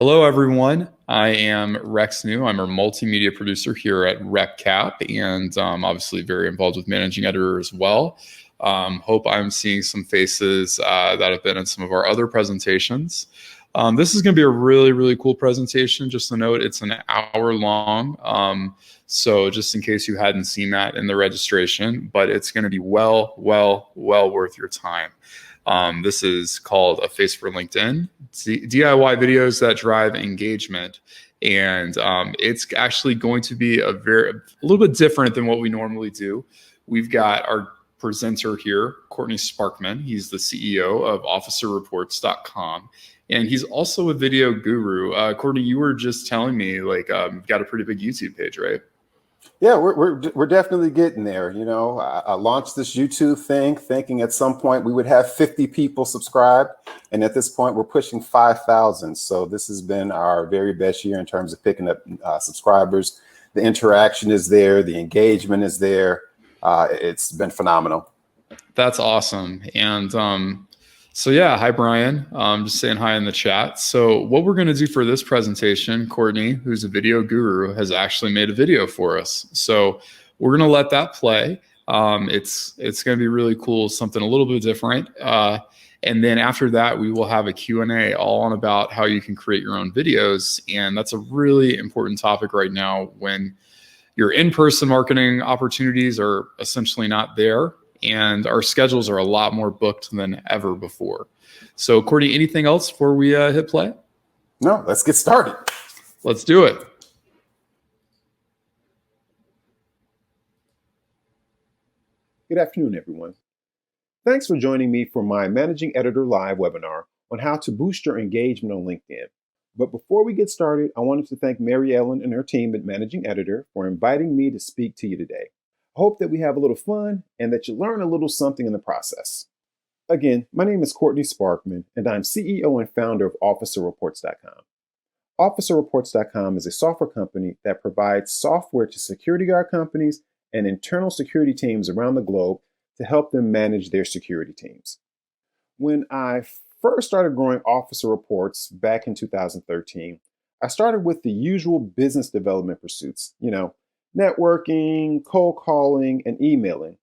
Hello, everyone. I am Rex New. I'm a multimedia producer here at RepCap and obviously very involved with managing editor as well. Hope I'm seeing some faces that have been in some of our other presentations. This is going to be a really, really cool presentation. Just a note, it's an hour long. So just in case you hadn't seen that in the registration, but it's going to be well worth your time. This is called A Face for LinkedIn, DIY videos that drive engagement. And it's actually going to be a little bit different than what we normally do. We've got our presenter here, Courtney Sparkman. He's the CEO of officerreports.com. And he's also a video guru. Courtney, you were just telling me you've got a pretty big YouTube page, right? Yeah, we're definitely getting there. You know, I launched this YouTube thing thinking at some point we would have 50 people subscribed. And at this point, we're pushing 5,000. So this has been our very best year in terms of picking up subscribers. The interaction is there. The engagement is there. It's been phenomenal. That's awesome. And so yeah, hi, Brian. Just saying hi in the chat. So what we're going to do for this presentation, Courtney, who's a video guru, has actually made a video for us. So we're going to let that play. It's going to be really cool, something a little bit different. And then after that, we will have a Q&A all on about how you can create your own videos. And that's a really important topic right now when your in-person marketing opportunities are essentially not there. And our schedules are a lot more booked than ever before. So, Courtney, anything else before we hit play? No, let's get started. Let's do it. Good afternoon, everyone. Thanks for joining me for my Managing Editor Live webinar on how to boost your engagement on LinkedIn. But before we get started, I wanted to thank Mary Ellen and her team at Managing Editor for inviting me to speak to you today. I hope that we have a little fun and that you learn a little something in the process. Again, my name is Courtney Sparkman, and I'm CEO and founder of OfficerReports.com. OfficerReports.com is a software company that provides software to security guard companies and internal security teams around the globe to help them manage their security teams. When I first started growing Officer Reports back in 2013, I started with the usual business development pursuits, networking, cold calling, and emailing.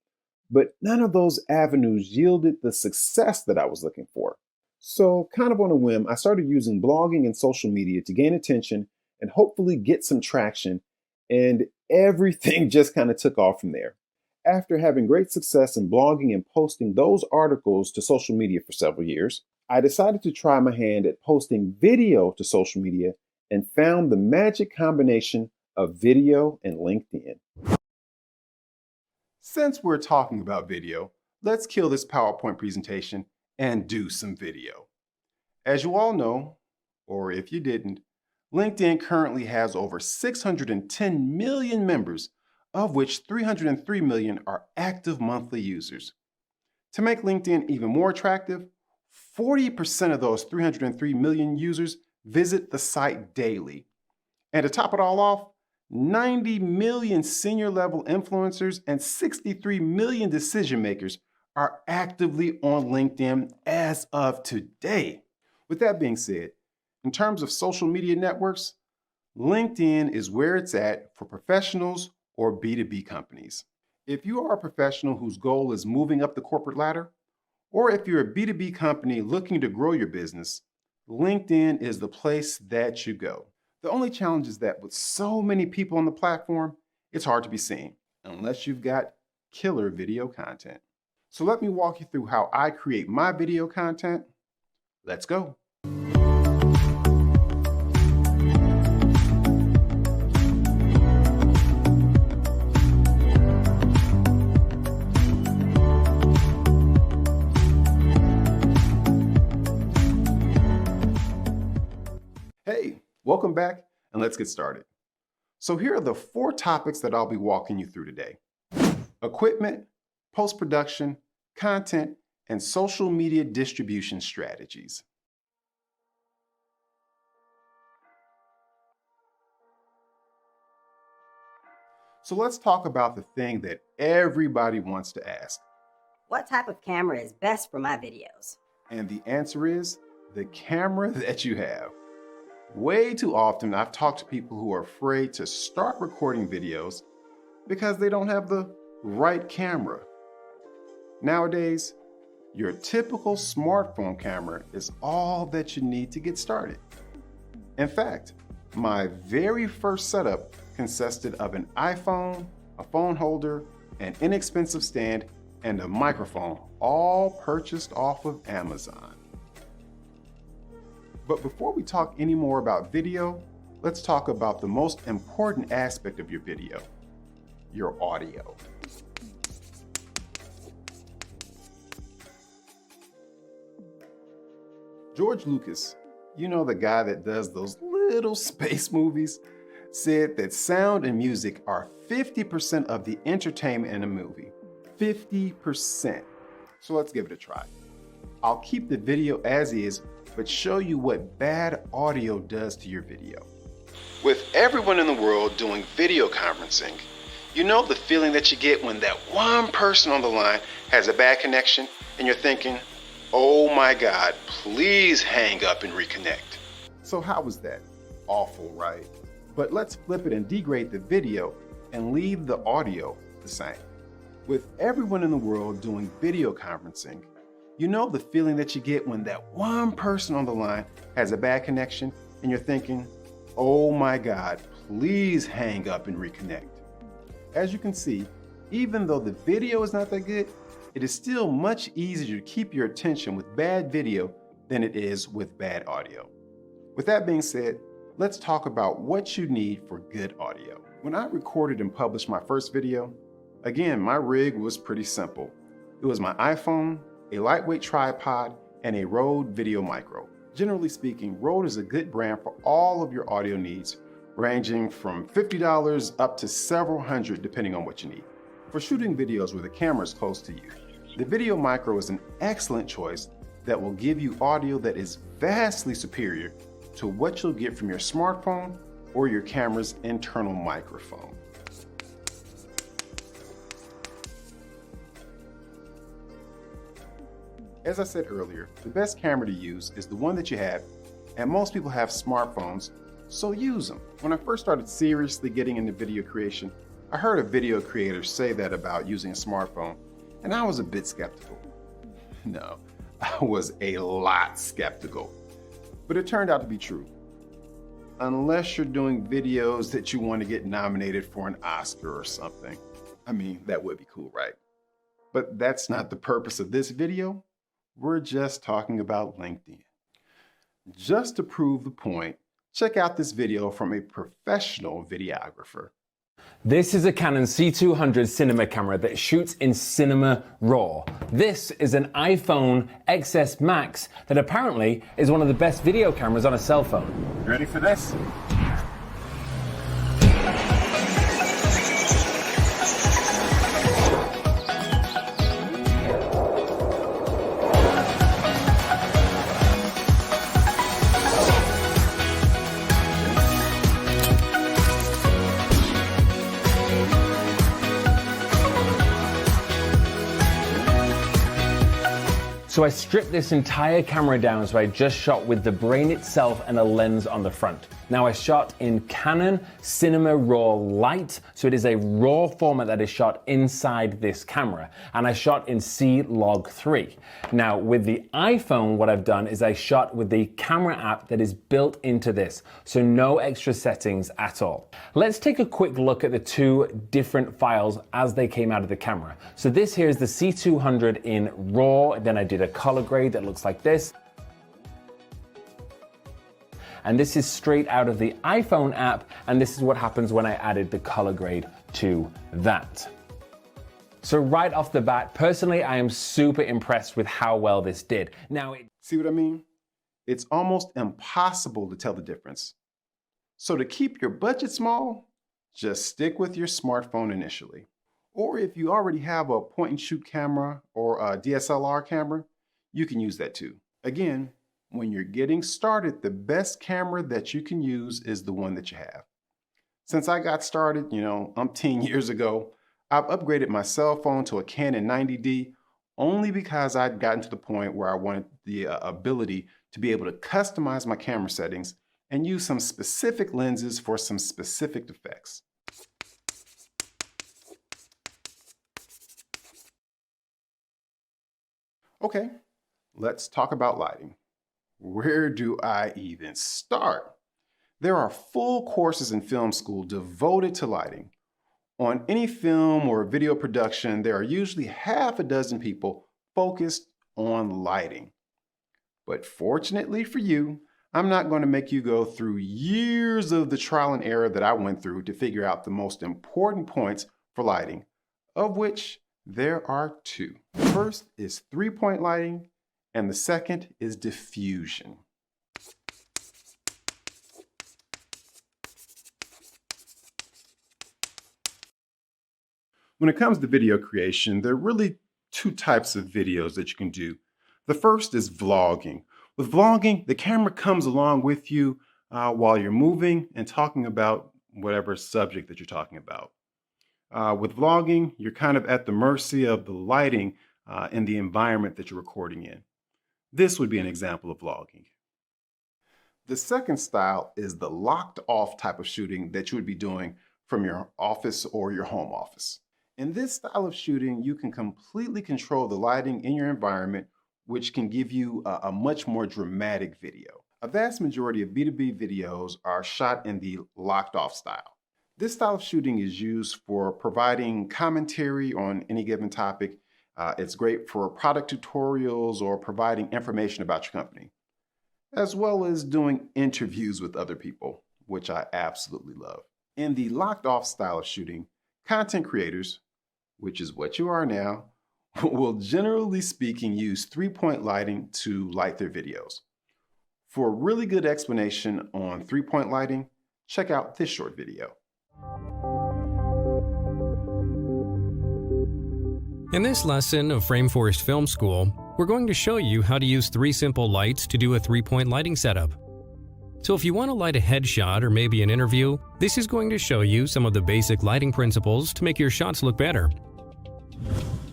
But none of those avenues yielded the success that I was looking for. So kind of on a whim, I started using blogging and social media to gain attention and hopefully get some traction. And everything just kind of took off from there. After having great success in blogging and posting those articles to social media for several years, I decided to try my hand at posting video to social media and found the magic combination of video and LinkedIn. Since we're talking about video, let's kill this PowerPoint presentation and do some video. As you all know, or if you didn't, LinkedIn currently has over 610 million members, of which 303 million are active monthly users. To make LinkedIn even more attractive, 40% of those 303 million users visit the site daily. And to top it all off, 90 million senior level influencers and 63 million decision makers are actively on LinkedIn as of today. With that being said, in terms of social media networks, LinkedIn is where it's at for professionals or B2B companies. If you are a professional whose goal is moving up the corporate ladder, or if you're a B2B company looking to grow your business, LinkedIn is the place that you go. The only challenge is that with so many people on the platform, it's hard to be seen unless you've got killer video content. So let me walk you through how I create my video content. Let's go. Hey, welcome back, and let's get started. So here are the 4 topics that I'll be walking you through today: equipment, post-production, content, and social media distribution strategies. So let's talk about the thing that everybody wants to ask. What type of camera is best for my videos? And the answer is the camera that you have. Way too often, I've talked to people who are afraid to start recording videos because they don't have the right camera. Nowadays, your typical smartphone camera is all that you need to get started. In fact, my very first setup consisted of an iPhone, a phone holder, an inexpensive stand, and a microphone, all purchased off of Amazon. But before we talk any more about video, let's talk about the most important aspect of your video, your audio. George Lucas, you know, the guy that does those little space movies, said that sound and music are 50% of the entertainment in a movie. 50%. So let's give it a try. I'll keep the video as is, but show you what bad audio does to your video. With everyone in the world doing video conferencing, you know the feeling that you get when that one person on the line has a bad connection and you're thinking, oh my God, please hang up and reconnect. So how was that? Awful, right? But let's flip it and degrade the video and leave the audio the same. With everyone in the world doing video conferencing, you know the feeling that you get when that one person on the line has a bad connection and you're thinking, oh my God, please hang up and reconnect. As you can see, even though the video is not that good, it is still much easier to keep your attention with bad video than it is with bad audio. With that being said, let's talk about what you need for good audio. When I recorded and published my first video, again, my rig was pretty simple. It was my iPhone, a lightweight tripod, and a Rode Video Micro. Generally speaking, Rode is a good brand for all of your audio needs, ranging from $50 up to several hundred depending on what you need. For shooting videos where the camera is close to you, the Video Micro is an excellent choice that will give you audio that is vastly superior to what you'll get from your smartphone or your camera's internal microphone. As I said earlier, the best camera to use is the one that you have, and most people have smartphones, so use them. When I first started seriously getting into video creation, I heard a video creator say that about using a smartphone, and I was a bit skeptical. No, I was a lot skeptical, but it turned out to be true. Unless you're doing videos that you want to get nominated for an Oscar or something. I mean, that would be cool, right? But that's not the purpose of this video. We're just talking about LinkedIn. Just to prove the point, check out this video from a professional videographer. This is a Canon C200 cinema camera that shoots in cinema RAW. This is an iPhone XS Max that apparently is one of the best video cameras on a cell phone. Ready for this? So I stripped this entire camera down, so I just shot with the brain itself and a lens on the front. Now I shot in Canon Cinema RAW Lite, so it is a RAW format that is shot inside this camera, and I shot in C-Log3. Now with the iPhone, what I've done is I shot with the camera app that is built into this, so no extra settings at all. Let's take a quick look at the two different files as they came out of the camera. So this here is the C200 in RAW, then I did a color grade that looks like this. And this is straight out of the iPhone app, and this is what happens when I added the color grade to that. So right off the bat, personally, I am super impressed with how well this did. Now, see what I mean? It's almost impossible to tell the difference. So to keep your budget small, just stick with your smartphone initially. Or if you already have a point and shoot camera or a DSLR camera, you can use that too. Again, when you're getting started, the best camera that you can use is the one that you have. Since I got started, umpteen years ago, I've upgraded my cell phone to a Canon 90D only because I'd gotten to the point where I wanted the ability to be able to customize my camera settings and use some specific lenses for some specific effects. Okay, let's talk about lighting. Where do I even start? There are full courses in film school devoted to lighting. On any film or video production, there are usually half a dozen people focused on lighting. But fortunately for you, I'm not going to make you go through years of the trial and error that I went through to figure out the most important points for lighting, of which there are two. The first is three-point lighting, and the second is diffusion. When it comes to video creation, there are really two types of videos that you can do. The first is vlogging. With vlogging, the camera comes along with you while you're moving and talking about whatever subject that you're talking about. With vlogging, you're kind of at the mercy of the lighting and the environment that you're recording in. This would be an example of vlogging. The second style is the locked off type of shooting that you would be doing from your office or your home office. In this style of shooting, you can completely control the lighting in your environment, which can give you a much more dramatic video. A vast majority of B2B videos are shot in the locked off style. This style of shooting is used for providing commentary on any given topic. It's great for product tutorials or providing information about your company, as well as doing interviews with other people, which I absolutely love. In the locked off style of shooting, content creators, which is what you are now, will generally speaking use three-point lighting to light their videos. For a really good explanation on three-point lighting, check out this short video. In this lesson of Frameforest Film School, we're going to show you how to use three simple lights to do a three-point lighting setup. So if you want to light a headshot or maybe an interview, this is going to show you some of the basic lighting principles to make your shots look better.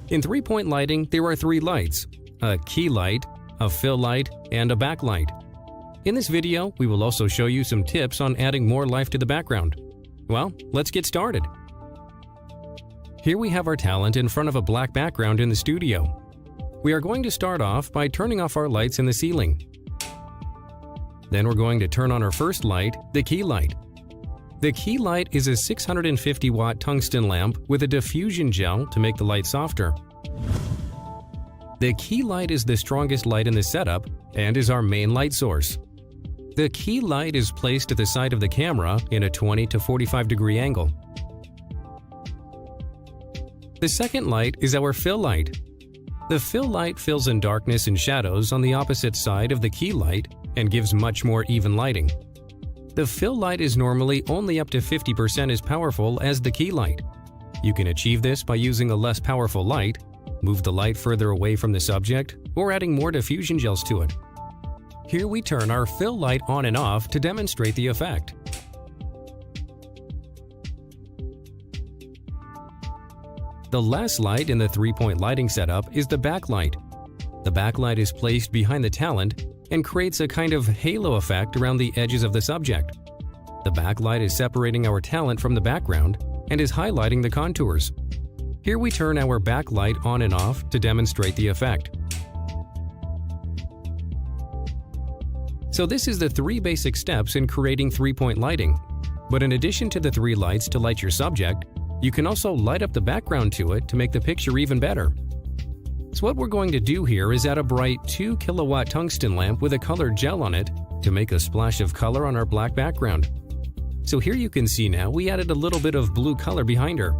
In three-point lighting, there are three lights: a key light, a fill light, and a backlight. In this video, we will also show you some tips on adding more life to the background. Well, let's get started. Here we have our talent in front of a black background in the studio. We are going to start off by turning off our lights in the ceiling. Then we're going to turn on our first light, the key light. The key light is a 650 watt tungsten lamp with a diffusion gel to make the light softer. The key light is the strongest light in the setup and is our main light source. The key light is placed to the side of the camera in a 20 to 45 degree angle. The second light is our fill light. The fill light fills in darkness and shadows on the opposite side of the key light and gives much more even lighting. The fill light is normally only up to 50% as powerful as the key light. You can achieve this by using a less powerful light, move the light further away from the subject, or adding more diffusion gels to it. Here we turn our fill light on and off to demonstrate the effect. The last light in the three-point lighting setup is the backlight. The backlight is placed behind the talent and creates a kind of halo effect around the edges of the subject. The backlight is separating our talent from the background and is highlighting the contours. Here we turn our backlight on and off to demonstrate the effect. So this is the three basic steps in creating three-point lighting. But in addition to the three lights to light your subject, you can also light up the background to it to make the picture even better. So what we're going to do here is add a bright 2 kilowatt tungsten lamp with a colored gel on it to make a splash of color on our black background. So here you can see now we added a little bit of blue color behind her.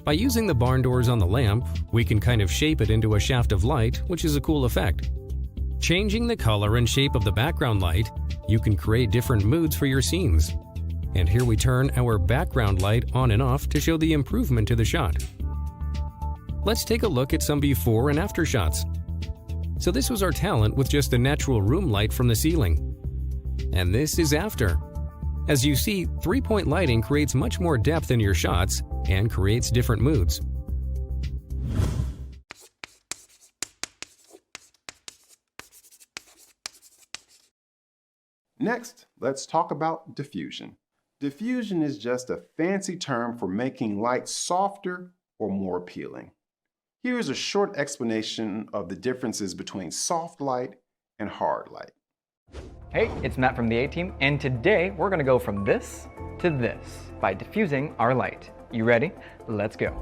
By using the barn doors on the lamp, we can kind of shape it into a shaft of light, which is a cool effect. Changing the color and shape of the background light, you can create different moods for your scenes. And here we turn our background light on and off to show the improvement to the shot. Let's take a look at some before and after shots. So this was our talent with just the natural room light from the ceiling. And this is after. As you see, three-point lighting creates much more depth in your shots and creates different moods. Next, let's talk about diffusion. Diffusion is just a fancy term for making light softer or more appealing. Here is a short explanation of the differences between soft light and hard light. Hey, it's Matt from the A-Team, and today we're going to go from this to this by diffusing our light. You ready? Let's go.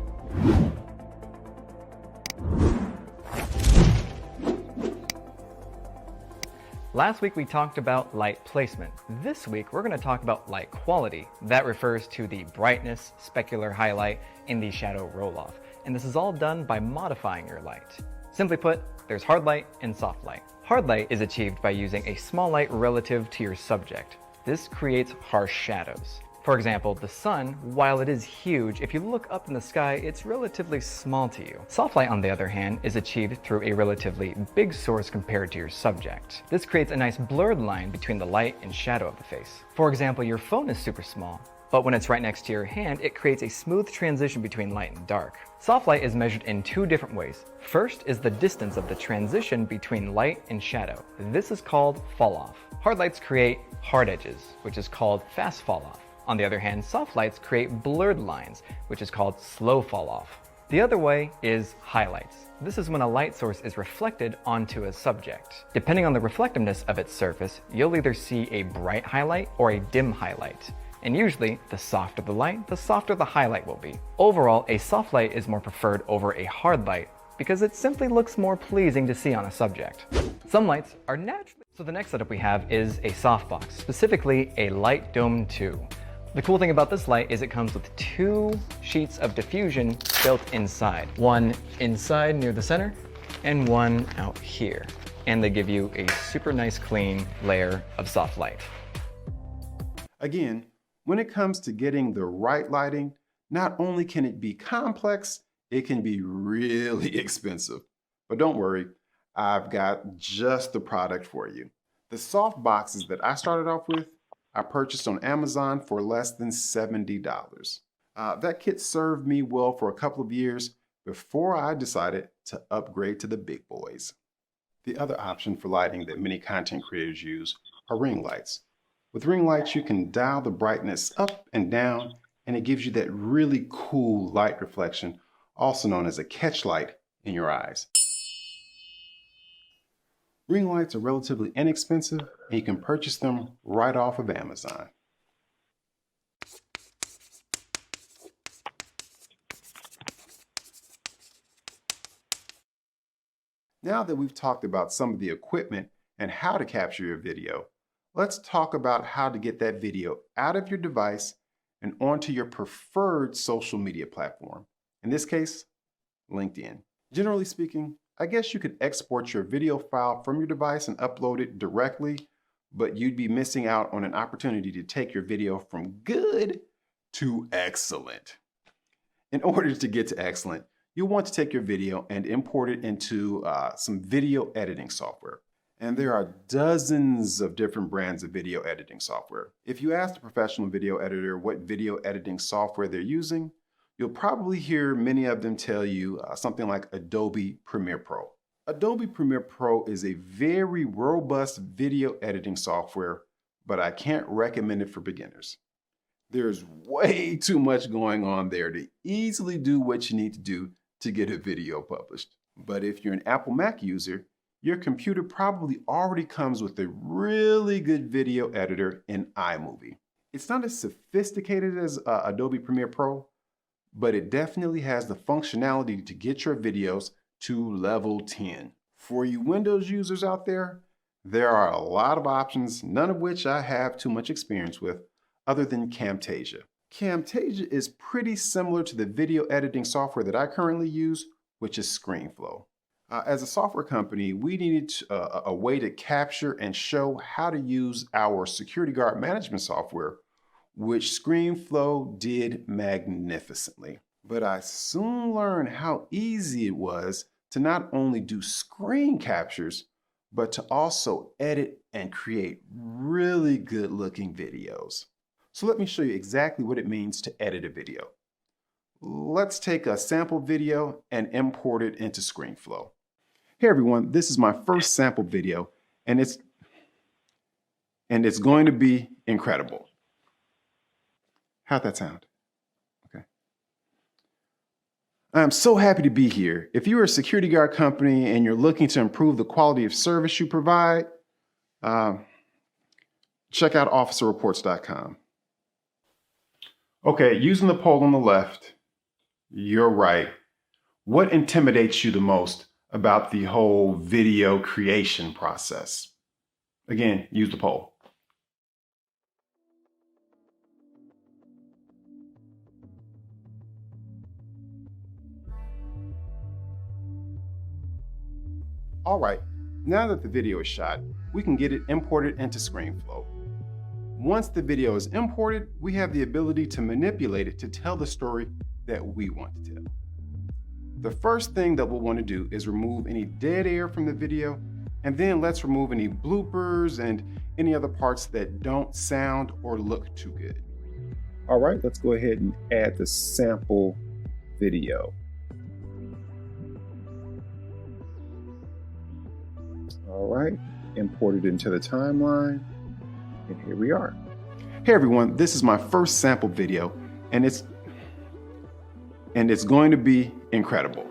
Last week we talked about light placement. This week we're going to talk about light quality. That refers to the brightness, specular highlight, and the shadow roll-off. And this is all done by modifying your light. Simply put, there's hard light and soft light. Hard light is achieved by using a small light relative to your subject. This creates harsh shadows. For example, the sun, while it is huge, if you look up in the sky, it's relatively small to you. Soft light, on the other hand, is achieved through a relatively big source compared to your subject. This creates a nice blurred line between the light and shadow of the face. For example, your phone is super small, but when it's right next to your hand, it creates a smooth transition between light and dark. Soft light is measured in two different ways. First is the distance of the transition between light and shadow. This is called fall off. Hard lights create hard edges, which is called fast fall off. On the other hand, soft lights create blurred lines, which is called slow fall off. The other way is highlights. This is when a light source is reflected onto a subject. Depending on the reflectiveness of its surface, you'll either see a bright highlight or a dim highlight. And usually, the softer the light, the softer the highlight will be. Overall, a soft light is more preferred over a hard light because it simply looks more pleasing to see on a subject. Some lights are naturally... So the next setup we have is a softbox, specifically a Light Dome 2. The cool thing about this light is it comes with two sheets of diffusion built inside. One inside near the center and one out here. And they give you a super nice clean layer of soft light. Again, when it comes to getting the right lighting, not only can it be complex, it can be really expensive. But don't worry, I've got just the product for you. The soft boxes that I started off with, I purchased on Amazon for less than $70. That kit served me well for a couple of years before I decided to upgrade to the big boys. The other option for lighting that many content creators use are ring lights. With ring lights, you can dial the brightness up and down, and it gives you that really cool light reflection, also known as a catch light in your eyes. Ring lights are relatively inexpensive, and you can purchase them right off of Amazon. Now that we've talked about some of the equipment and how to capture your video, let's talk about how to get that video out of your device and onto your preferred social media platform. In this case, LinkedIn. Generally speaking, I guess you could export your video file from your device and upload it directly, but you'd be missing out on an opportunity to take your video from good to excellent. In order to get to excellent, you'll want to take your video and import it into some video editing software. And there are dozens of different brands of video editing software. If you ask a professional video editor what video editing software they're using, you'll probably hear many of them tell you something like Adobe Premiere Pro. Adobe Premiere Pro is a very robust video editing software, but I can't recommend it for beginners. There's way too much going on there to easily do what you need to do to get a video published. But if you're an Apple Mac user, your computer probably already comes with a really good video editor in iMovie. It's not as sophisticated as Adobe Premiere Pro, but it definitely has the functionality to get your videos to level 10. For you Windows users out there are a lot of options, none of which I have too much experience with, other than Camtasia. Camtasia is pretty similar to the video editing software that I currently use, which is ScreenFlow. As a software company, we needed a way to capture and show how to use our security guard management software, which ScreenFlow did magnificently. But I soon learned how easy it was to not only do screen captures, but to also edit and create really good looking videos. So let me show you exactly what it means to edit a video. Let's take a sample video and import it into ScreenFlow. Hey everyone, this is my first sample video, and it's and it's going to be incredible. How'd that sound? Okay. I'm so happy to be here. If you're a security guard company and you're looking to improve the quality of service you provide, check out officerreports.com. Okay, using the poll on the left, you're right. What intimidates you the most about the whole video creation process? Again, use the poll. All right, now that the video is shot, we can get it imported into ScreenFlow. Once the video is imported, we have the ability to manipulate it to tell the story that we want to tell. The first thing that we'll want to do is remove any dead air from the video, and then let's remove any bloopers and any other parts that don't sound or look too good. All right, let's go ahead and add the sample video. All right, import it into the timeline, and here we are. Hey everyone, this is my first sample video, and it's going to be incredible.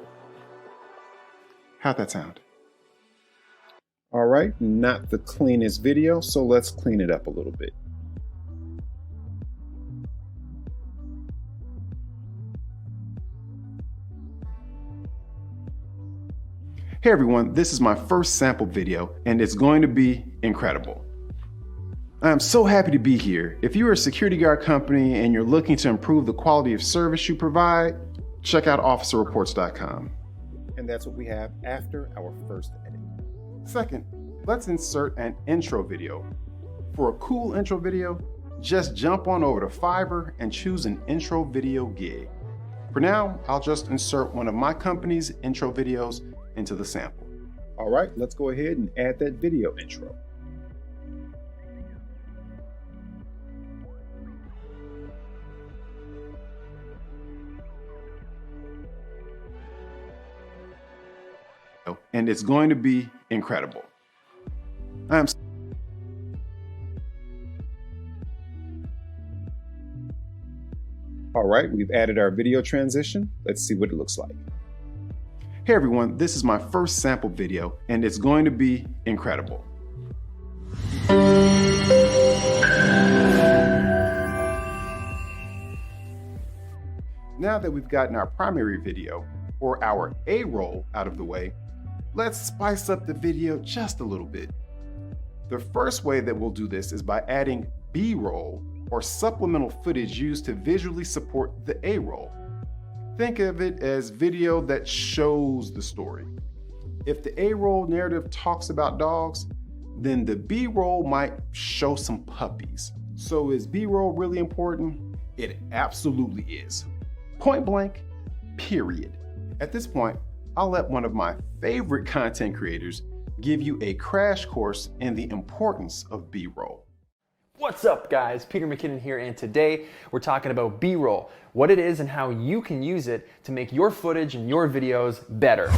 How'd that sound? All right, not the cleanest video, so let's clean it up a little bit. Hey everyone, this is my first sample video, and it's going to be incredible. I'm so happy to be here. If you're a security guard company and you're looking to improve the quality of service you provide, check out officerreports.com. And that's what we have after our first edit. Second, let's insert an intro video. For a cool intro video, just jump on over to Fiverr and choose an intro video gig. For now, I'll just insert one of my company's intro videos into the sample. All right, let's go ahead and add that video intro. And it's going to be incredible. All right, we've added our video transition. Let's see what it looks like. Hey everyone, this is my first sample video, and it's going to be incredible. Now that we've gotten our primary video, or our A-roll, out of the way, let's spice up the video just a little bit. The first way that we'll do this is by adding B-roll, or supplemental footage used to visually support the A-roll. Think of it as video that shows the story. If the A-roll narrative talks about dogs, then the B-roll might show some puppies. So is B-roll really important? It absolutely is. Point blank, period. At this point, I'll let one of my favorite content creators give you a crash course in the importance of B-roll. What's up guys, Peter McKinnon here, and today we're talking about B-roll, what it is and how you can use it to make your footage and your videos better.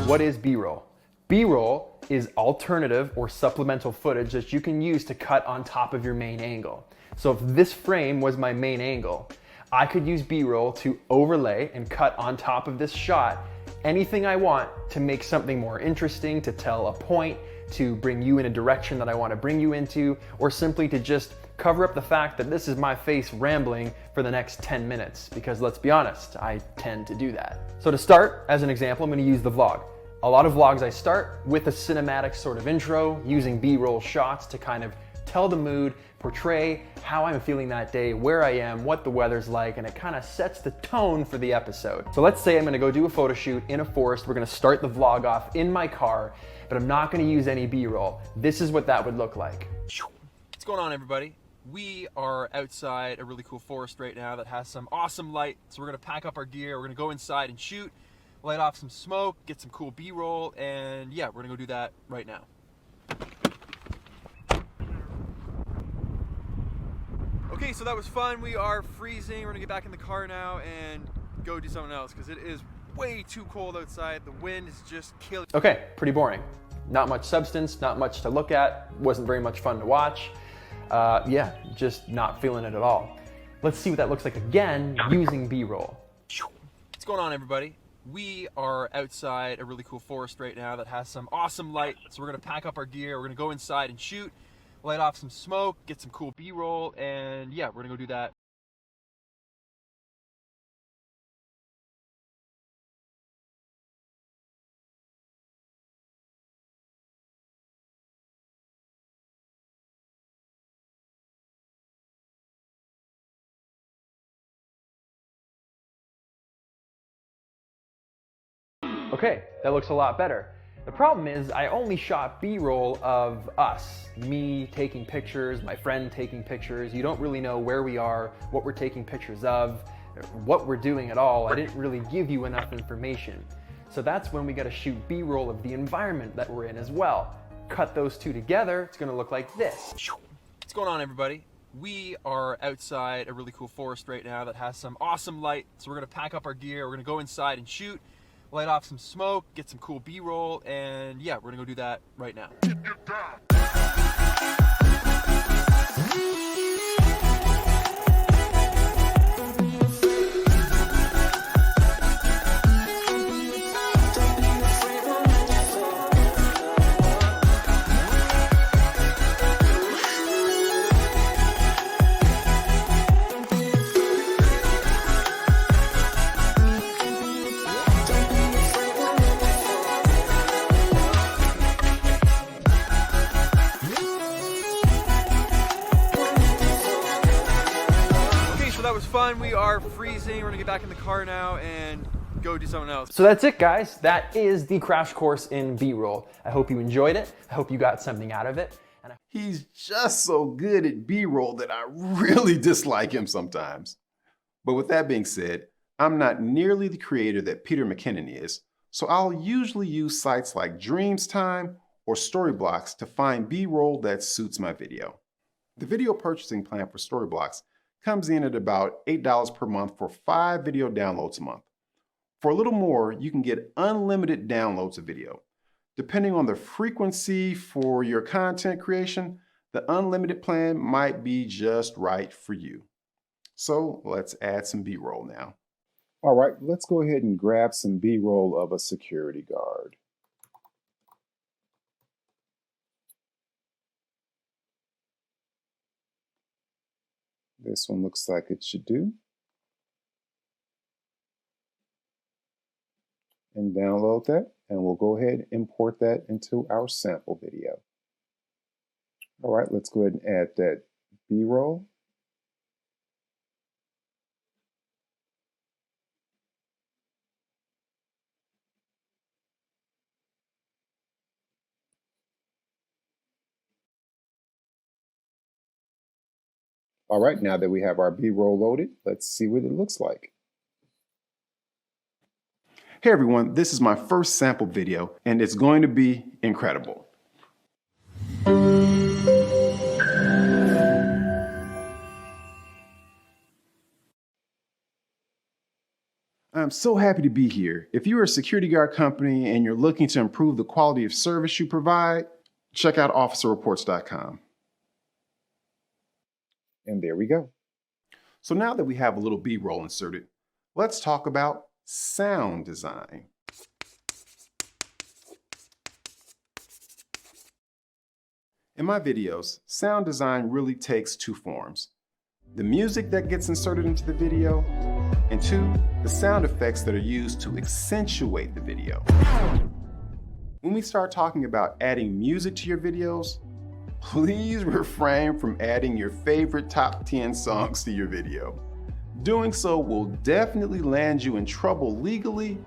What is B-roll? B-roll is alternative or supplemental footage that you can use to cut on top of your main angle. So if this frame was my main angle, I could use B-roll to overlay and cut on top of this shot anything I want to make something more interesting, to tell a point, to bring you in a direction that I want to bring you into, or simply to just cover up the fact that this is my face rambling for the next 10 minutes, because let's be honest, I tend to do that. So to start, as an example, I'm going to use the vlog. A lot of vlogs I start with a cinematic sort of intro, using B-roll shots to kind of tell the mood, portray how I'm feeling that day, where I am, what the weather's like, and it kind of sets the tone for the episode. So let's say I'm gonna go do a photo shoot in a forest. We're gonna start the vlog off in my car, but I'm not gonna use any B-roll. This is what that would look like. What's going on, everybody? We are outside a really cool forest right now that has some awesome light. So we're gonna pack up our gear, we're gonna go inside and shoot, light off some smoke, get some cool B-roll, and yeah, we're gonna go do that right now. Okay, so that was fun. We are freezing. We're gonna get back in the car now and go do something else because it is way too cold outside. The wind is just killing. Okay, pretty boring. Not much substance, not much to look at, wasn't very much fun to watch. Yeah, just not feeling it at all. Let's see what that looks like again using B-roll. What's going on, everybody? We are outside a really cool forest right now that has some awesome light. So we're gonna pack up our gear, we're gonna go inside and shoot, light off some smoke, get some cool B-roll, and yeah, we're gonna go do that. Okay, that looks a lot better. The problem is I only shot B-roll of us, me taking pictures, my friend taking pictures. You don't really know where we are, what we're taking pictures of, what we're doing at all. I didn't really give you enough information. So that's when we gotta shoot B-roll of the environment that we're in as well. Cut those two together, it's gonna look like this. What's going on, everybody? We are outside a really cool forest right now that has some awesome light. So we're gonna pack up our gear, we're gonna go inside and shoot, light off some smoke, get some cool B-roll, and yeah, we're gonna go do that right now. That was fun. We are freezing. We're gonna get back in the car now and go do something else. So that's it, guys. That is the crash course in B-roll. I hope you enjoyed it. I hope you got something out of it. He's just so good at B-roll that I really dislike him sometimes. But with that being said, I'm not nearly the creator that Peter McKinnon is, so I'll usually use sites like Dreamstime or Storyblocks to find B-roll that suits my video. The video purchasing plan for Storyblocks comes in at about $8 per month for 5 video downloads a month. For a little more, you can get unlimited downloads of video. Depending on the frequency for your content creation, the unlimited plan might be just right for you. So let's add some B-roll now. All right, let's go ahead and grab some B-roll of a security guard. This one looks like it should do. And download that, and we'll go ahead and import that into our sample video. All right, let's go ahead and add that B-roll. All right, now that we have our B-roll loaded, let's see what it looks like. Hey everyone, this is my first sample video, and it's going to be incredible. I'm so happy to be here. If you're a security guard company and you're looking to improve the quality of service you provide, check out officerreports.com. And there we go. So now that we have a little B-roll inserted, let's talk about sound design. In my videos, sound design really takes two forms: the music that gets inserted into the video, and two, the sound effects that are used to accentuate the video. When we start talking about adding music to your videos, please refrain from adding your favorite top 10 songs to your video. Doing so will definitely land you in trouble legally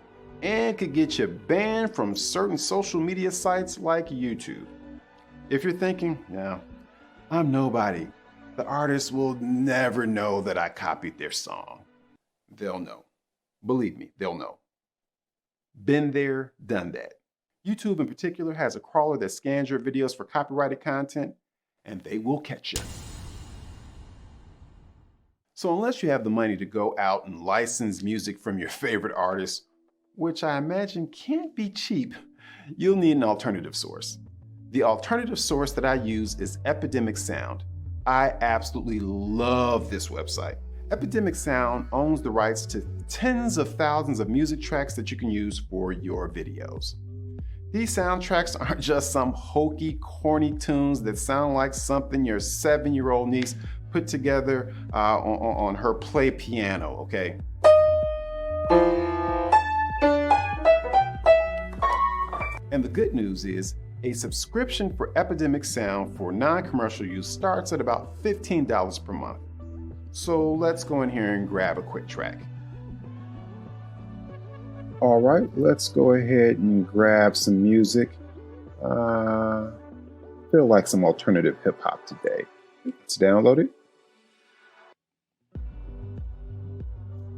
and could get you banned from certain social media sites like YouTube. If you're thinking, yeah, I'm nobody, the artist will never know that I copied their song. They'll know. Believe me, they'll know. Been there, done that. YouTube in particular has a crawler that scans your videos for copyrighted content, and they will catch you. So unless you have the money to go out and license music from your favorite artists, which I imagine can't be cheap, you'll need an alternative source. The alternative source that I use is Epidemic Sound. I absolutely love this website. Epidemic Sound owns the rights to tens of thousands of music tracks that you can use for your videos. These soundtracks aren't just some hokey, corny tunes that sound like something your 7-year-old niece put together on her play piano, okay? And the good news is, a subscription for Epidemic Sound for non-commercial use starts at about $15 per month. So let's go in here and grab a quick track. All right, let's go ahead and grab some music. Feel like some alternative hip hop today. Let's download it.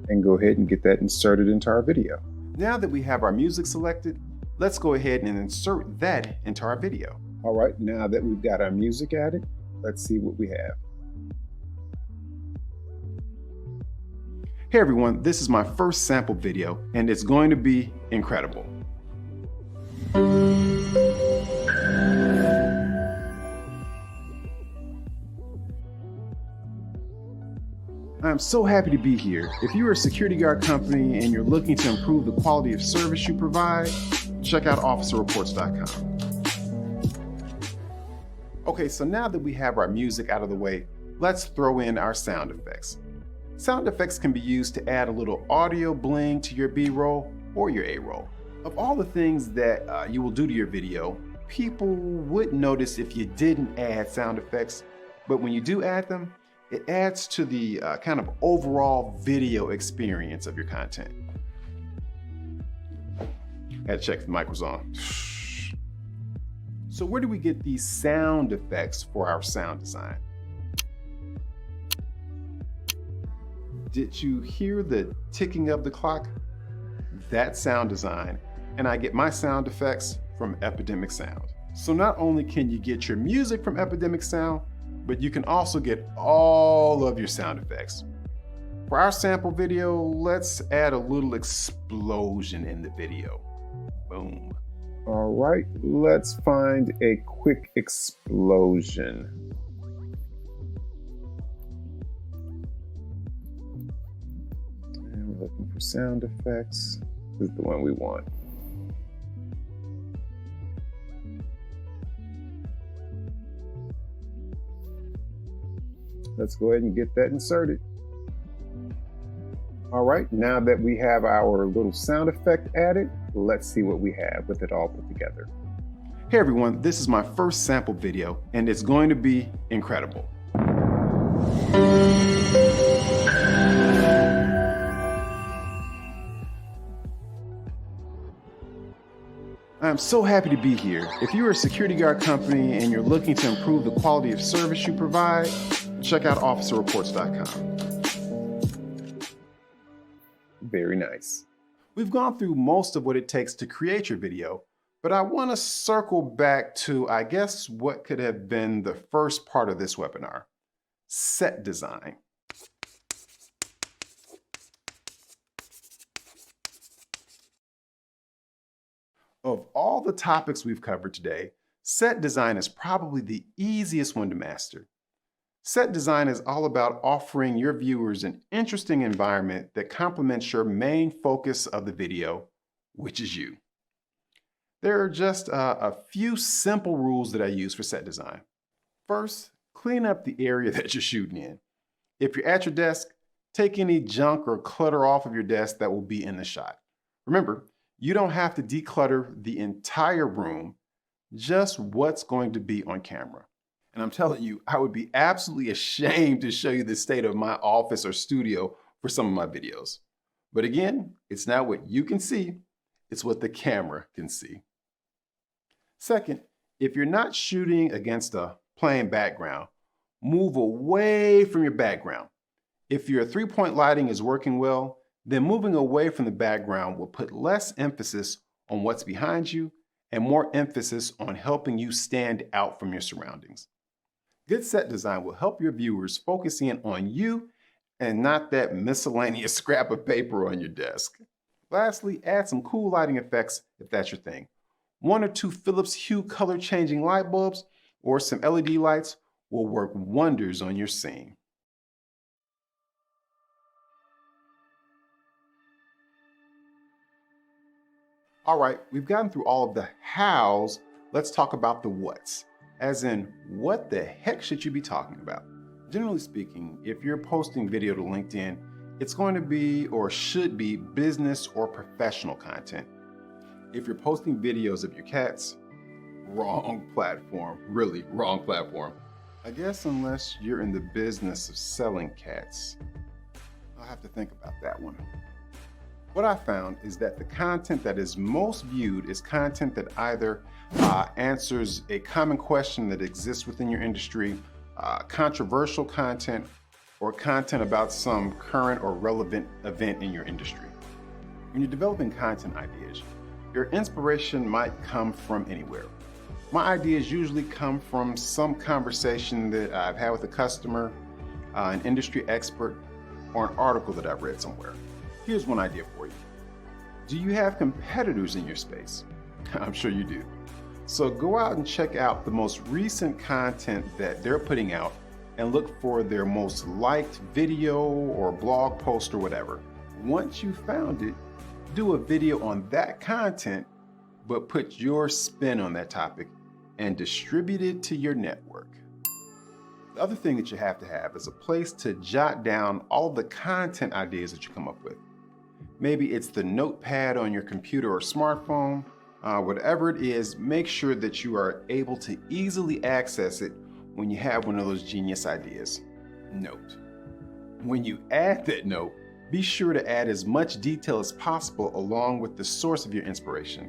And go ahead and get that inserted into our video. Now that we have our music selected, let's go ahead and insert that into our video. All right, now that we've got our music added, let's see what we have. Hey everyone, this is my first sample video and it's going to be incredible. I'm so happy to be here. If you're a security guard company and you're looking to improve the quality of service you provide, check out officerreports.com. Okay, so now that we have our music out of the way, let's throw in our sound effects. Sound effects can be used to add a little audio bling to your B-roll or your A-roll. Of all the things that you will do to your video, people would notice if you didn't add sound effects, but when you do add them, it adds to the kind of overall video experience of your content. Had to check if the mic was on. So where do we get these sound effects for our sound design? Did you hear the ticking of the clock? That's sound design, and I get my sound effects from Epidemic Sound. So not only can you get your music from Epidemic Sound, but you can also get all of your sound effects. For our sample video, let's add a little explosion in the video. Boom. All right, let's find a quick explosion. And we're looking for sound effects. This is the one we want. Let's go ahead and get that inserted. All right, now that we have our little sound effect added, let's see what we have with it all put together. Hey everyone, this is my first sample video and it's going to be incredible. I'm so happy to be here. If you're a security guard company and you're looking to improve the quality of service you provide, check out officerreports.com. Very nice. We've gone through most of what it takes to create your video, but I want to circle back to, I guess, what could have been the first part of this webinar: set design. Of all the topics we've covered today, set design is probably the easiest one to master. Set design is all about offering your viewers an interesting environment that complements your main focus of the video, which is you. There are just a few simple rules that I use for set design. First, clean up the area that you're shooting in. If you're at your desk, take any junk or clutter off of your desk that will be in the shot. Remember, you don't have to declutter the entire room, just what's going to be on camera. And I'm telling you, I would be absolutely ashamed to show you the state of my office or studio for some of my videos. But again, it's not what you can see, it's what the camera can see. Second, if you're not shooting against a plain background, move away from your background. If your three-point lighting is working well, then moving away from the background will put less emphasis on what's behind you and more emphasis on helping you stand out from your surroundings. Good set design will help your viewers focus in on you and not that miscellaneous scrap of paper on your desk. Lastly, add some cool lighting effects if that's your thing. 1 or 2 Philips Hue color changing light bulbs or some LED lights will work wonders on your scene. All right, we've gotten through all of the hows. Let's talk about the whats. As in, what the heck should you be talking about? Generally speaking, if you're posting video to LinkedIn, it's going to be or should be business or professional content. If you're posting videos of your cats, wrong platform, really wrong platform. I guess unless you're in the business of selling cats, I'll have to think about that one. What I found is that the content that is most viewed is content that either answers a common question that exists within your industry, controversial content, or content about some current or relevant event in your industry. When you're developing content ideas, your inspiration might come from anywhere. My ideas usually come from some conversation that I've had with a customer, an industry expert, or an article that I've read somewhere. Here's one idea for you. Do you have competitors in your space? I'm sure you do. So go out and check out the most recent content that they're putting out and look for their most liked video or blog post or whatever. Once you found it, do a video on that content, but put your spin on that topic and distribute it to your network. The other thing that you have to have is a place to jot down all the content ideas that you come up with. Maybe it's the notepad on your computer or smartphone, whatever it is, make sure that you are able to easily access it when you have one of those genius ideas. Note. When you add that note, be sure to add as much detail as possible along with the source of your inspiration.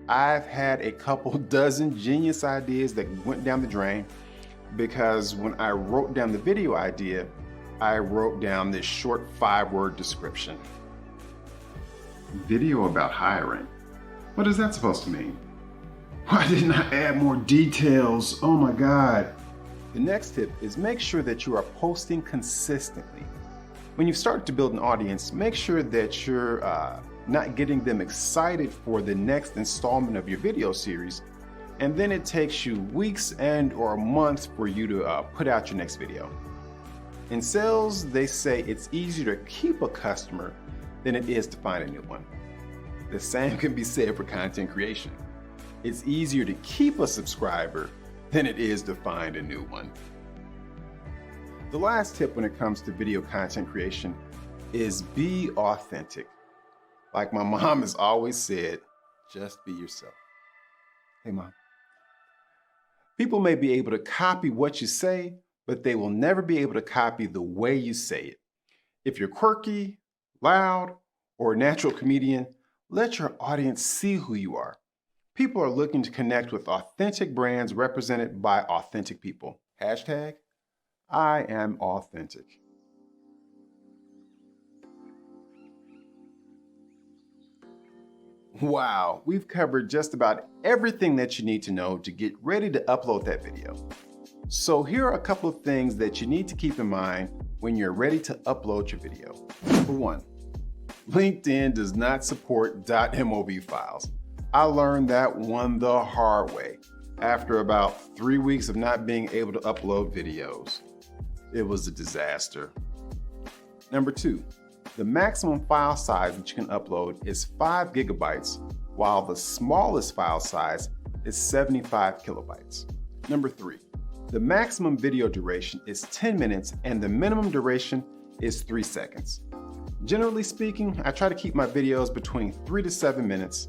I've had a couple dozen genius ideas that went down the drain because when I wrote down the video idea, I wrote down this short 5-word description. Video about hiring. What is that supposed to mean? Why didn't I add more details? Oh my God. The next tip is make sure that you are posting consistently. When you start to build an audience, make sure that you're not getting them excited for the next installment of your video series, and then it takes you weeks and or months for you to put out your next video. In sales, they say it's easier to keep a customer than it is to find a new one. The same can be said for content creation. It's easier to keep a subscriber than it is to find a new one. The last tip when it comes to video content creation is be authentic. Like my mom has always said, just be yourself. Hey, Mom. People may be able to copy what you say, but they will never be able to copy the way you say it. If you're quirky, loud, or a natural comedian, let your audience see who you are. People are looking to connect with authentic brands represented by authentic people. Hashtag, I am authentic. Wow, we've covered just about everything that you need to know to get ready to upload that video. So here are a couple of things that you need to keep in mind when you're ready to upload your video. Number 1, LinkedIn does not support .mov files. I learned that one the hard way after about 3 weeks of not being able to upload videos. It was a disaster. Number 2, the maximum file size that you can upload is 5 gigabytes, while the smallest file size is 75 kilobytes. Number 3, the maximum video duration is 10 minutes and the minimum duration is 3 seconds. Generally speaking, I try to keep my videos between 3 to 7 minutes.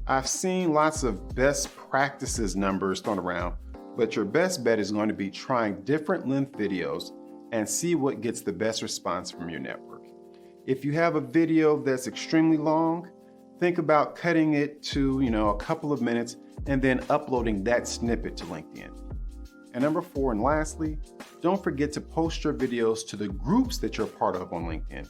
I've seen lots of best practices numbers thrown around, but your best bet is going to be trying different length videos and see what gets the best response from your network. If you have a video that's extremely long, think about cutting it to, a couple of minutes and then uploading that snippet to LinkedIn. And number 4, and lastly, don't forget to post your videos to the groups that you're part of on LinkedIn.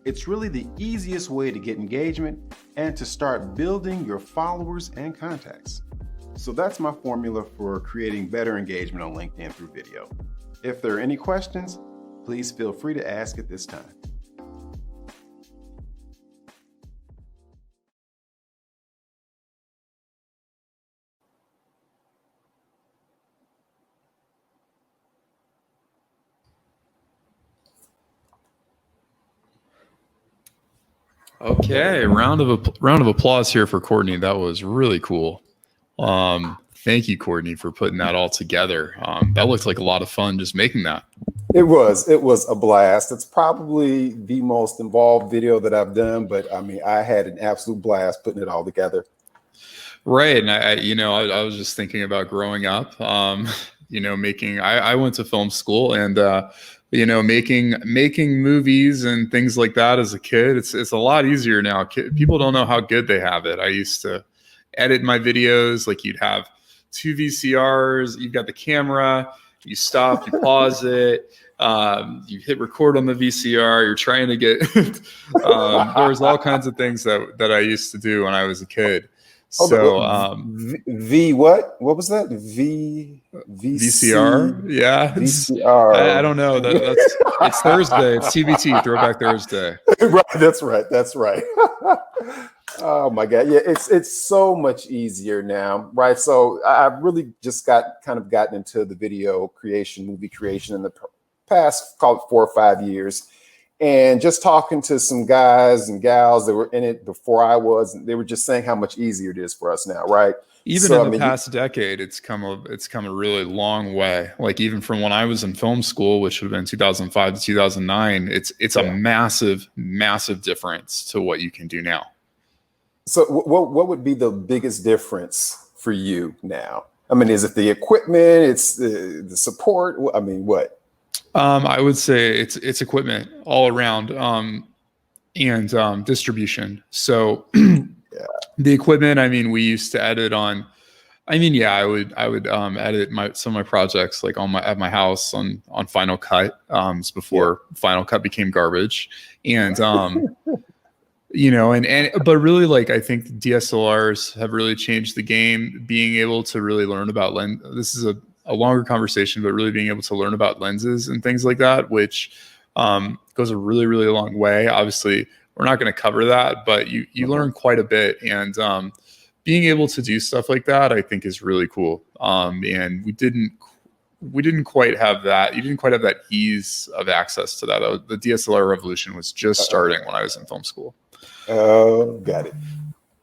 It's really the easiest way to get engagement and to start building your followers and contacts. So that's my formula for creating better engagement on LinkedIn through video. If there are any questions, please feel free to ask at this time. Okay, round of applause here for Courtney. That was really cool. Thank you, Courtney, for putting that all together. That looked like a lot of fun just making that. It was a blast. It's probably the most involved video that I've done, but I mean, I had an absolute blast putting it all together. Right, and I was just thinking about growing up. I went to film school, and making movies and things like that as a kid. It's a lot easier now. People don't know how good they have it. I used to edit my videos like you'd have 2 VCRs. You've got the camera. You stop. You pause it. You hit record on the VCR. You're trying to get. There was all kinds of things that I used to do when I was a kid. So what was that? VCR? Yeah. VCR. I don't know. It's Thursday. It's TBT, Throwback Thursday. Right. That's right. Oh my God. Yeah, it's so much easier now. Right. So I've really just gotten into the video creation, movie creation in the past, call it 4 or 5 years. And just talking to some guys and gals that were in it before I was, and they were just saying how much easier it is for us now, right? Even in the past decade, it's come a really long way. Like even from when I was in film school, which would have been 2005 to 2009, it's a massive, massive difference to what you can do now. So what would be the biggest difference for you now? I mean, is it the equipment? It's the support? I mean, what? I would say it's equipment all around, and distribution. So the equipment, I mean, we used to edit on. I mean, yeah, I would edit some of my projects like at my house on Final Cut. Before Final Cut became garbage, and but really, like, I think DSLRs have really changed the game. Being able to really learn about lens. This is a longer conversation, but really being able to learn about lenses and things like that, which goes a really, really long way. Obviously, we're not going to cover that, but you learn quite a bit. And being able to do stuff like that, I think, is really cool. And we didn't quite have that. You didn't quite have that ease of access to that. The DSLR revolution was just starting when I was in film school. Oh, got it.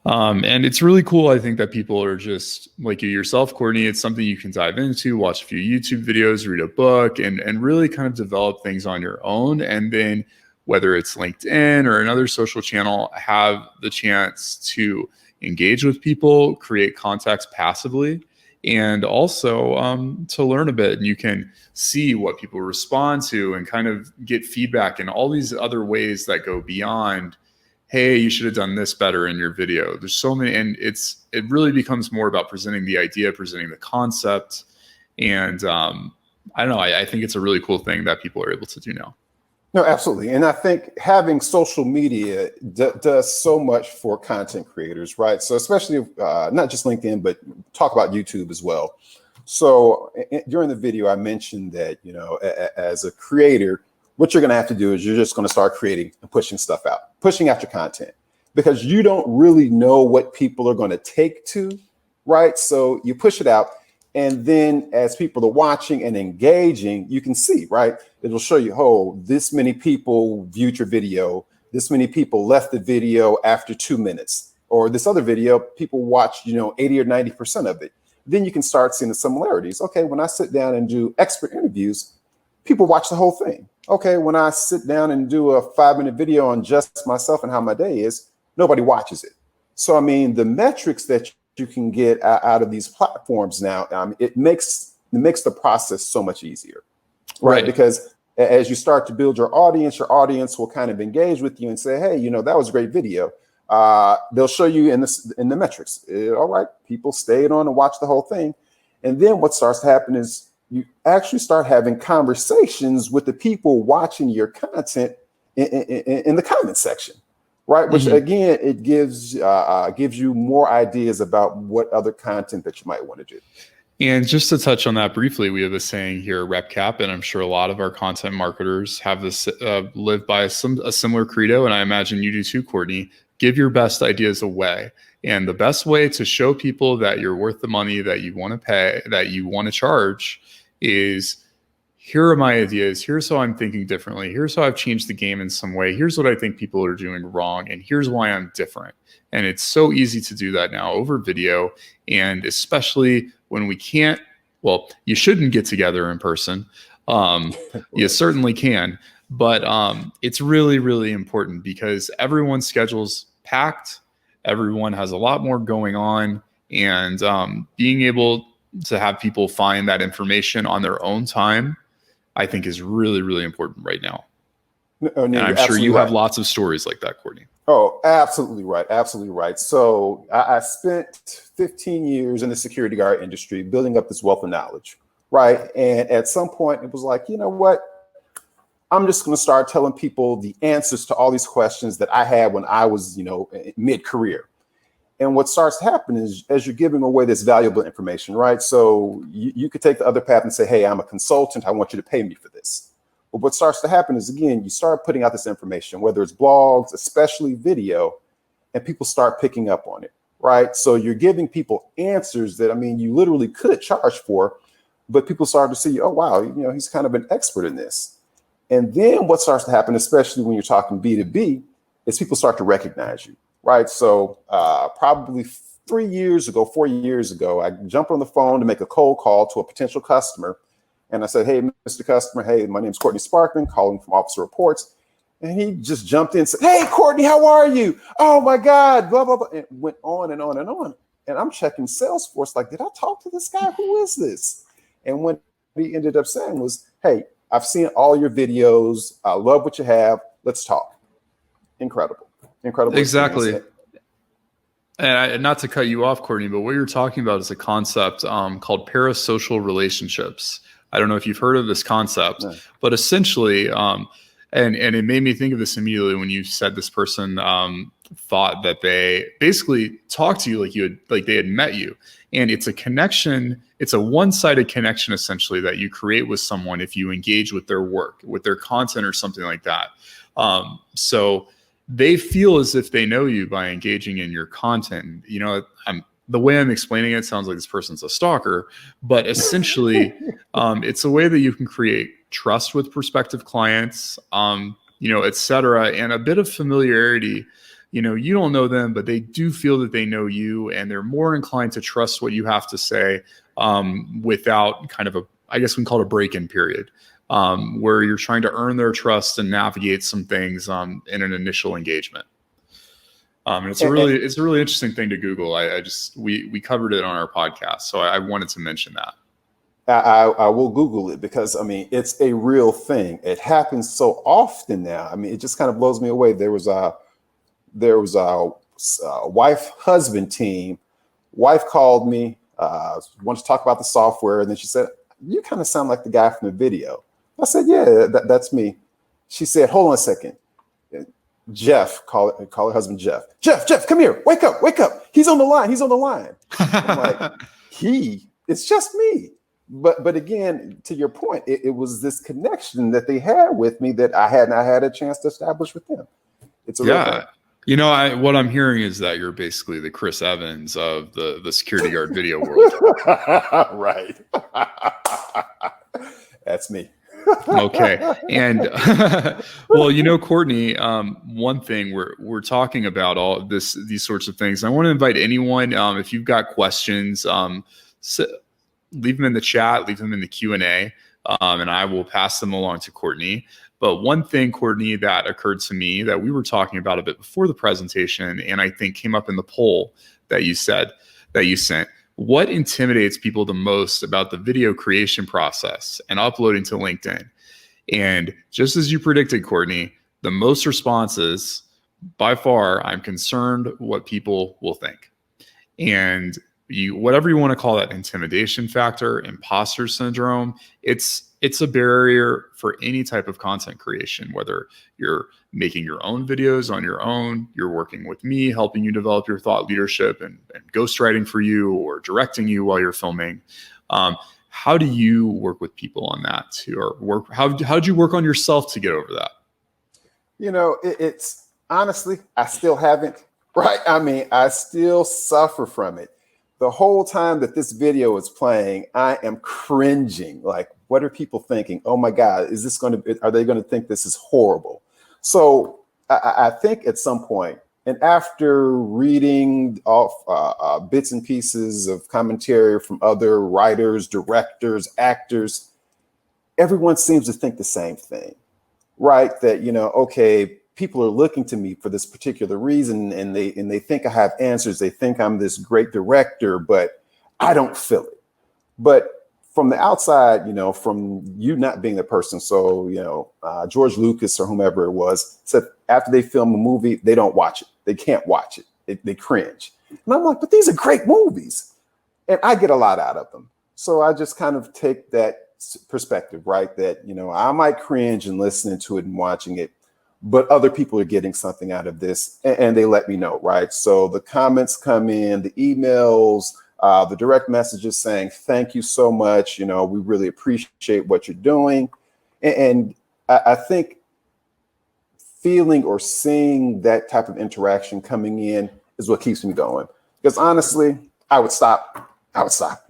And it's really cool. I think that people are just like you yourself, Courtney. It's something you can dive into, watch a few YouTube videos, read a book, and really kind of develop things on your own. And then whether it's LinkedIn or another social channel, have the chance to engage with people, create contacts passively, and also to learn a bit. And you can see what people respond to and kind of get feedback and all these other ways that go beyond, hey, you should have done this better in your video. There's so many, and it really becomes more about presenting the idea, presenting the concept. And I don't know, I think it's a really cool thing that people are able to do now. No, absolutely. And I think having social media does so much for content creators, right? So especially not just LinkedIn, but talk about YouTube as well. So during the video, I mentioned that, as a creator, what you're going to have to do is you're just going to start creating and pushing stuff out, pushing out your content, because you don't really know what people are going to take to, right? So you push it out. And then as people are watching and engaging, you can see, right? It'll show you, oh, this many people viewed your video. This many people left the video after 2 minutes. Or this other video, people watched, 80 or 90% of it. Then you can start seeing the similarities. Okay, when I sit down and do expert interviews, people watch the whole thing. Okay, when I sit down and do a 5-minute video on just myself and how my day is, nobody watches it. So, I mean, the metrics that you can get out of these platforms now, it makes the process so much easier, right? Because as you start to build your audience will kind of engage with you and say, hey, that was a great video. They'll show you in the metrics. All right, people stayed on and watched the whole thing. And then what starts to happen is you actually start having conversations with the people watching your content in the comment section, right? Which again, it gives you more ideas about what other content that you might want to do. And just to touch on that briefly, we have a saying here at RepCap, and I'm sure a lot of our content marketers have this live by a similar credo, and I imagine you do too, Courtney. Give your best ideas away. And the best way to show people that you're worth the money that you want to pay, that you want to charge, is here are my ideas. Here's how I'm thinking differently. Here's how I've changed the game in some way. Here's what I think people are doing wrong. And here's why I'm different. And it's so easy to do that now over video. And especially when we can't, well, you shouldn't get together in person. You certainly can. But it's really, really important because everyone's schedule's packed. Everyone has a lot more going on. And being able to have people find that information on their own time, I think is really, really important right now. And I'm sure you have lots of stories like that, Courtney. Oh, absolutely right. Absolutely right. So I spent 15 years in the security guard industry building up this wealth of knowledge, right? And at some point it was like, you know what? I'm just going to start telling people the answers to all these questions that I had when I was, mid-career. And what starts to happen is as you're giving away this valuable information, right? So you could take the other path and say, hey, I'm a consultant. I want you to pay me for this. But what starts to happen is, again, you start putting out this information, whether it's blogs, especially video, and people start picking up on it, right? So you're giving people answers that, you literally could charge for, but people start to see, oh, wow, he's kind of an expert in this. And then what starts to happen, especially when you're talking B2B, is people start to recognize you. Right. So probably 4 years ago, I jumped on the phone to make a cold call to a potential customer. And I said, hey, Mr. Customer, hey, my name is Courtney Sparkman, calling from Officer Reports. And he just jumped in and said, hey, Courtney, how are you? Oh, my God, blah, blah, blah. And went on and on and on. And I'm checking Salesforce like, did I talk to this guy? Who is this? And what he ended up saying was, hey, I've seen all your videos. I love what you have. Let's talk. Incredible. Exactly. And not to cut you off, Courtney, but what you're talking about is a concept called parasocial relationships. I don't know if you've heard of this concept, but essentially, and it made me think of this immediately when you said this person thought that they basically talked to you like they had met you. And it's a connection. It's a one-sided connection, essentially, that you create with someone if you engage with their work, with their content or something like that. So they feel as if they know you by engaging in your content. The way I'm explaining it sounds like this person's a stalker, but essentially it's a way that you can create trust with prospective clients, et cetera, and a bit of familiarity. You don't know them, but they do feel that they know you, and they're more inclined to trust what you have to say without kind of I guess we can call it a break-in period. Where you're trying to earn their trust and navigate some things in an initial engagement. And it's a really interesting thing to Google. We covered it on our podcast, so I wanted to mention that. I will Google it because it's a real thing. It happens so often now. It just kind of blows me away. There was a wife-husband team. Wife called me, wanted to talk about the software, and then she said, "You kind of sound like the guy from the video." I said, yeah, that's me. She said, hold on a second. Jeff, call her husband, Jeff. Jeff, come here. Wake up. He's on the line. I'm like, it's just me. But again, to your point, it was this connection that they had with me that I had not had a chance to establish with them. It's a real thing. What I'm hearing is that you're basically the Chris Evans of the security guard video world. Right. That's me. Okay. And well, Courtney, one thing we're talking about all these sorts of things. I want to invite anyone, if you've got questions, leave them in the chat, leave them in the Q&A, and I will pass them along to Courtney. But one thing, Courtney, that occurred to me that we were talking about a bit before the presentation, and I think came up in the poll that you sent, what intimidates people the most about the video creation process and uploading to LinkedIn? And just as you predicted, Courtney, the most responses by far, I'm concerned what people will think. And whatever you want to call that, intimidation factor, imposter syndrome, it's a barrier for any type of content creation, whether you're making your own videos on your own, you're working with me, helping you develop your thought leadership and ghostwriting for you or directing you while you're filming. How do you work with people on that how did you work on yourself to get over that? It's honestly, I still haven't, right? I still suffer from it. The whole time that this video is playing, I am cringing like, What are people thinking? Oh my God, are they going to think this is horrible? So I think at some point, and after reading off bits and pieces of commentary from other writers, directors, actors, everyone seems to think the same thing, right? That, okay, people are looking to me for this particular reason, and they think I have answers. They think I'm this great director, but I don't feel it. But from the outside, from you not being the person, so, George Lucas or whomever it was said after they film a movie, they don't watch it. They can't watch it. They cringe. And I'm like, but these are great movies. And I get a lot out of them. So I just kind of take that perspective, right? That, I might cringe in listening to it and watching it, but other people are getting something out of this, and they let me know, right? So the comments come in, the emails, the direct messages saying, thank you so much. We really appreciate what you're doing. And I think feeling or seeing that type of interaction coming in is what keeps me going. Because honestly, I would stop.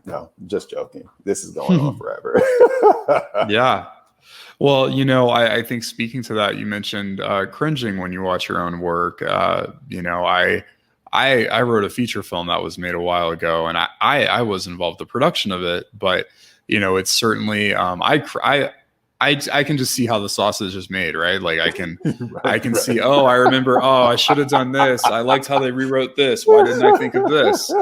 No, just joking. This is going on forever. Yeah. Well, I think speaking to that, you mentioned cringing when you watch your own work. I wrote a feature film that was made a while ago, and I was involved in the production of it, but it's certainly I can just see how the sausage is made, right? Like I can see, I remember, I should have done this. I liked how they rewrote this. Why didn't I think of this?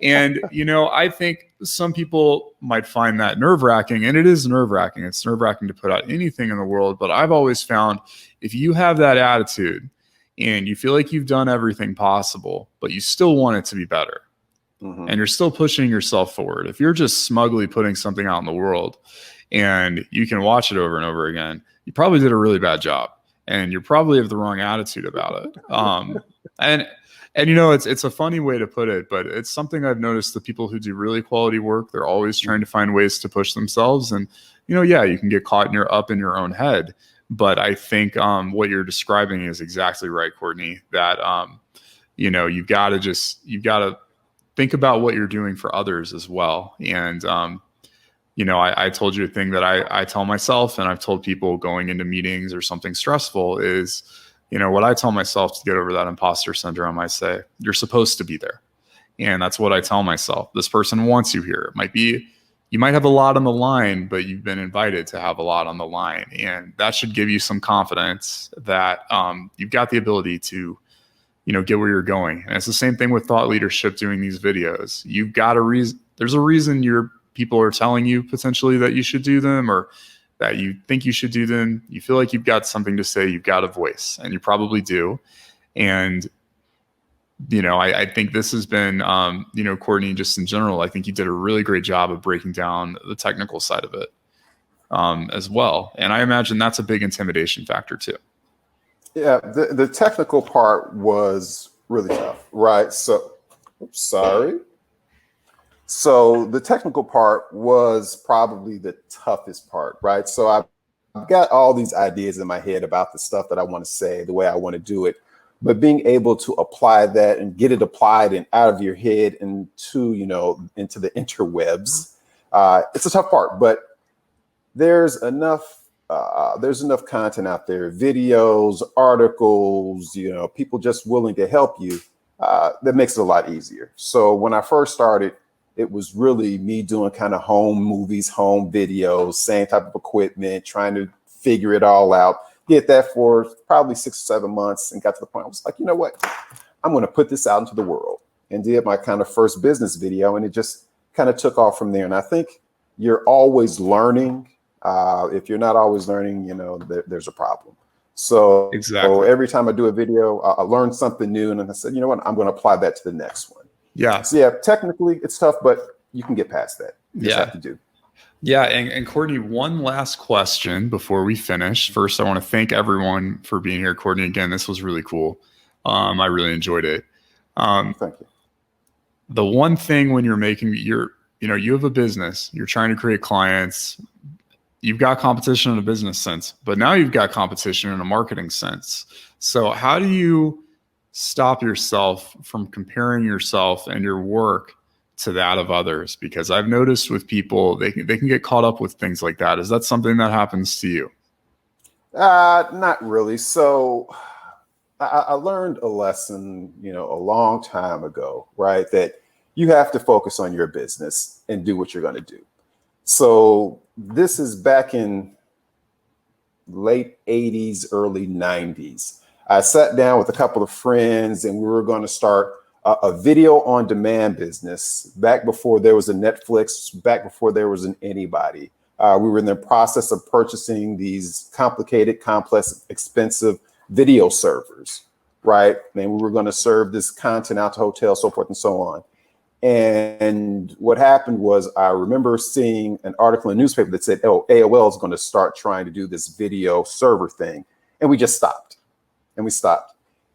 And, I think some people might find that nerve-wracking, and it is nerve-wracking. It's nerve-wracking to put out anything in the world. But I've always found if you have that attitude and you feel like you've done everything possible, but you still want it to be better, and you're still pushing yourself forward, if you're just smugly putting something out in the world, and you can watch it over and over again, you probably did a really bad job, and you probably have the wrong attitude about it. And it's a funny way to put it, but it's something I've noticed. The people who do really quality work, they're always trying to find ways to push themselves. And, you can get caught up in your own head. But I think what you're describing is exactly right, Courtney, that, you've got to think about what you're doing for others as well. And, I told you a thing that I tell myself, and I've told people going into meetings or something stressful is, what I tell myself to get over that imposter syndrome, I say, you're supposed to be there. And that's what I tell myself. This person wants you here. It might be, you might have a lot on the line, but you've been invited to have a lot on the line. And that should give you some confidence that you've got the ability to, get where you're going. And it's the same thing with thought leadership doing these videos. You've got a reason. There's a reason people are telling you potentially that you should do them, or that you think you should do them. You feel like you've got something to say, you've got a voice, and you probably do. And, I think this has been, Courtney, just in general, I think you did a really great job of breaking down the technical side of it as well. And I imagine that's a big intimidation factor too. Yeah, the technical part was really tough, right? So, sorry. So the technical part was probably the toughest part, right? So I've got all these ideas in my head about the stuff that I want to say, the way I want to do it, but being able to apply that and get it applied and out of your head into, into the interwebs, it's a tough part, but there's enough content out there, videos, articles, people just willing to help you, that makes it a lot easier. So when I first started, it was really me doing kind of home movies, home videos, same type of equipment, trying to figure it all out. Did that for probably 6 or 7 months and got to the point I was like, you know what? I'm going to put this out into the world, and did my kind of first business video. And it just kind of took off from there. And I think you're always learning. If you're not always learning, there's a problem. So, exactly. So every time I do a video, I learn something new. And then I said, you know what? I'm going to apply that to the next one. Yeah. So yeah, technically it's tough, but you can get past that. You just have to do. Yeah. And Courtney, one last question before we finish. First, I want to thank everyone for being here. Courtney, again, this was really cool. I really enjoyed it. Thank you. The one thing when you're making you have a business, you're trying to create clients, you've got competition in a business sense, but now you've got competition in a marketing sense. So how do you stop yourself from comparing yourself and your work to that of others? Because I've noticed with people, they can get caught up with things like that. Is that something that happens to you? Not really. So I learned a lesson, a long time ago, right? That you have to focus on your business and do what you're going to do. So this is back in late 80s, early 90s. I sat down with a couple of friends and we were going to start a video on demand business back before there was a Netflix, back before there was an anybody. We were in the process of purchasing these complicated, complex, expensive video servers, right? And we were going to serve this content out to hotels, so forth and so on. And what happened was I remember seeing an article in a newspaper that said, oh, AOL is going to start trying to do this video server thing. And we just stopped.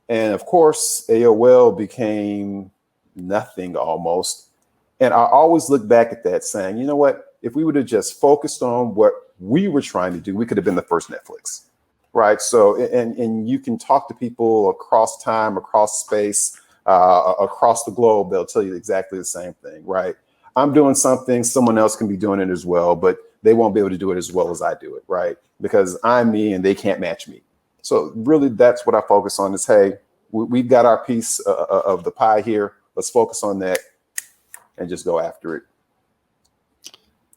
And of course, AOL became nothing almost. And I always look back at that saying, you know what, if we would have just focused on what we were trying to do, we could have been the first Netflix, right? So, and you can talk to people across time, across space, across the globe, they'll tell you exactly the same thing, right? I'm doing something, someone else can be doing it as well, but they won't be able to do it as well as I do it, right? Because I'm me and they can't match me. So really that's what I focus on is, hey, we've got our piece of the pie here. Let's focus on that and just go after it.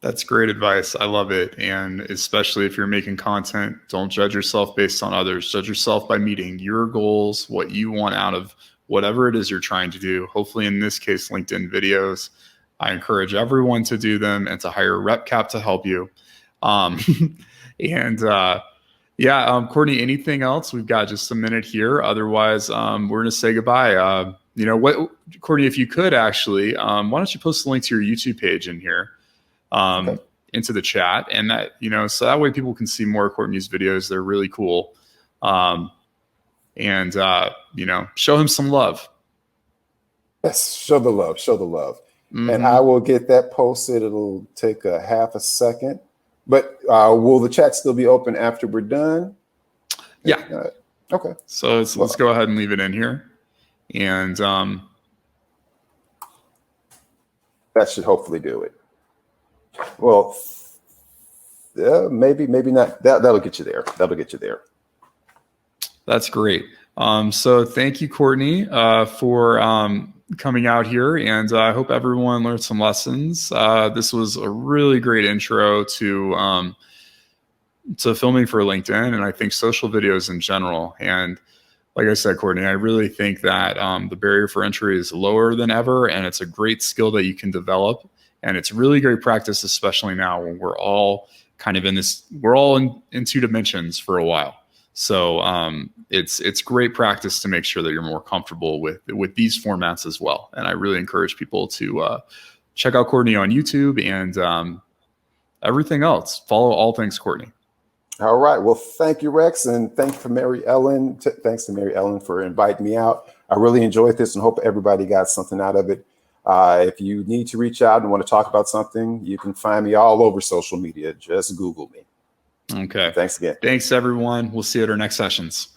That's great advice. I love it. And especially if you're making content, don't judge yourself based on others. Judge yourself by meeting your goals, what you want out of whatever it is you're trying to do. Hopefully in this case, LinkedIn videos. I encourage everyone to do them and to hire RepCap to help you. Courtney, anything else? We've got just a minute here. Otherwise, we're going to say goodbye. Courtney, if you could actually, why don't you post the link to your YouTube page in here, into the chat, and that, so that way people can see more of Courtney's videos. They're really cool. Show him some love. Yes, show the love. Mm-hmm. And I will get that posted. It'll take a half a second. But will the chat still be open after we're done? Yeah. Okay. So let's go ahead and leave it in here. And that should hopefully do it. Well, maybe not. That'll get you there. That's great. So thank you, Courtney, for coming out here, and I hope everyone learned some lessons. This was a really great intro to filming for LinkedIn, and I think social videos in general. And like I said, Courtney, I really think that the barrier for entry is lower than ever, and it's a great skill that you can develop. And it's really great practice, especially now when we're all kind of in two dimensions for a while. So it's great practice to make sure that you're more comfortable with these formats as well. And I really encourage people to check out Courtney on YouTube and everything else. Follow all things Courtney. All right. Well, thank you, Rex, and thanks to Mary Ellen for inviting me out. I really enjoyed this and hope everybody got something out of it. If you need to reach out and want to talk about something, you can find me all over social media. Just Google me. Okay. Thanks again. Thanks, everyone. We'll see you at our next sessions.